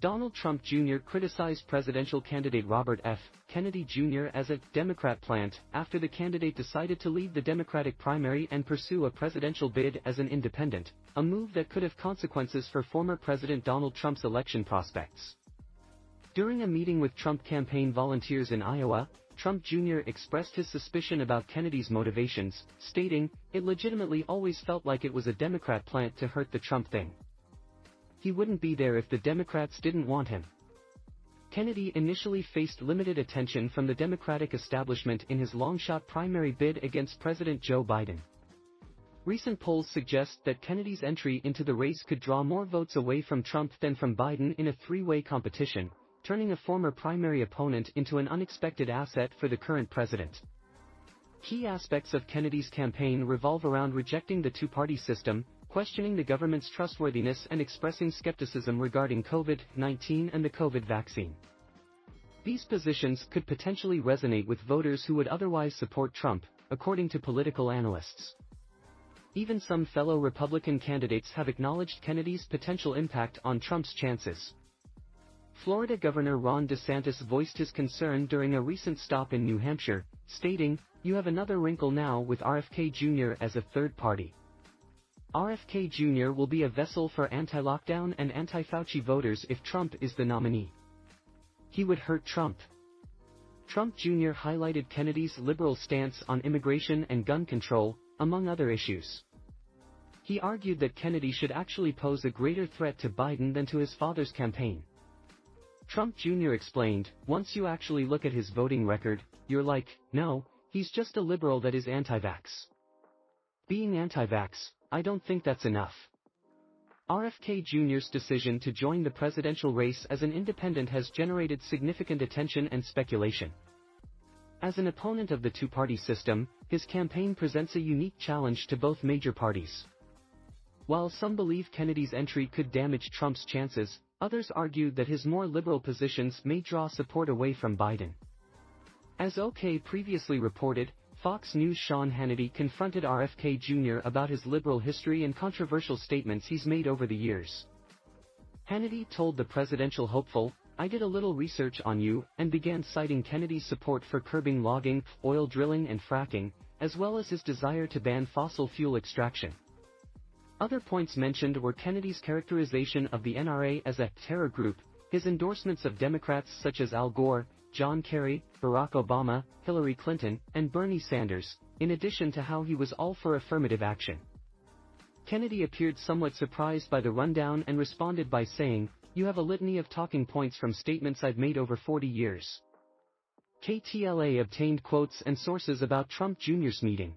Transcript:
Donald Trump Jr. criticized presidential candidate Robert F. Kennedy Jr. as a Democrat plant after the candidate decided to leave the Democratic primary and pursue a presidential bid as an independent, a move that could have consequences for former President Donald Trump's election prospects. During a meeting with Trump campaign volunteers in Iowa, Trump Jr. expressed his suspicion about Kennedy's motivations, stating, "It legitimately always felt like it was a Democrat plant to hurt the Trump thing. He wouldn't be there if the Democrats didn't want him." Kennedy initially faced limited attention from the Democratic establishment in his long-shot primary bid against President Joe Biden. Recent polls suggest that Kennedy's entry into the race could draw more votes away from Trump than from Biden in a three-way competition, turning a former primary opponent into an unexpected asset for the current president. Key aspects of Kennedy's campaign revolve around rejecting the two-party system, questioning the government's trustworthiness, and expressing skepticism regarding COVID-19 and the COVID vaccine. These positions could potentially resonate with voters who would otherwise support Trump, according to political analysts. Even some fellow Republican candidates have acknowledged Kennedy's potential impact on Trump's chances. Florida Governor Ron DeSantis voiced his concern during a recent stop in New Hampshire, stating, "You have another wrinkle now with RFK Jr. as a third party. RFK Jr. will be a vessel for anti-lockdown and anti-Fauci voters if Trump is the nominee. He would hurt Trump." Trump Jr. highlighted Kennedy's liberal stance on immigration and gun control, among other issues. He argued that Kennedy should actually pose a greater threat to Biden than to his father's campaign. Trump Jr. explained, "Once you actually look at his voting record, you're like, no, he's just a liberal that is anti-vax. Being anti-vax, I don't think that's enough." RFK Jr.'s decision to join the presidential race as an independent has generated significant attention and speculation. As an opponent of the two-party system, his campaign presents a unique challenge to both major parties. While some believe Kennedy's entry could damage Trump's chances, others argue that his more liberal positions may draw support away from Biden. As OK previously reported, Fox News' Sean Hannity confronted RFK Jr. about his liberal history and controversial statements he's made over the years. Hannity told the presidential hopeful, "I did a little research on you," and began citing Kennedy's support for curbing logging, oil drilling and fracking, as well as his desire to ban fossil fuel extraction. Other points mentioned were Kennedy's characterization of the NRA as a terror group, his endorsements of Democrats such as Al Gore, John Kerry, Barack Obama, Hillary Clinton, and Bernie Sanders, in addition to how he was all for affirmative action. Kennedy appeared somewhat surprised by the rundown and responded by saying, "You have a litany of talking points from statements I've made over 40 years. KTLA obtained quotes and sources about Trump Jr.'s meeting.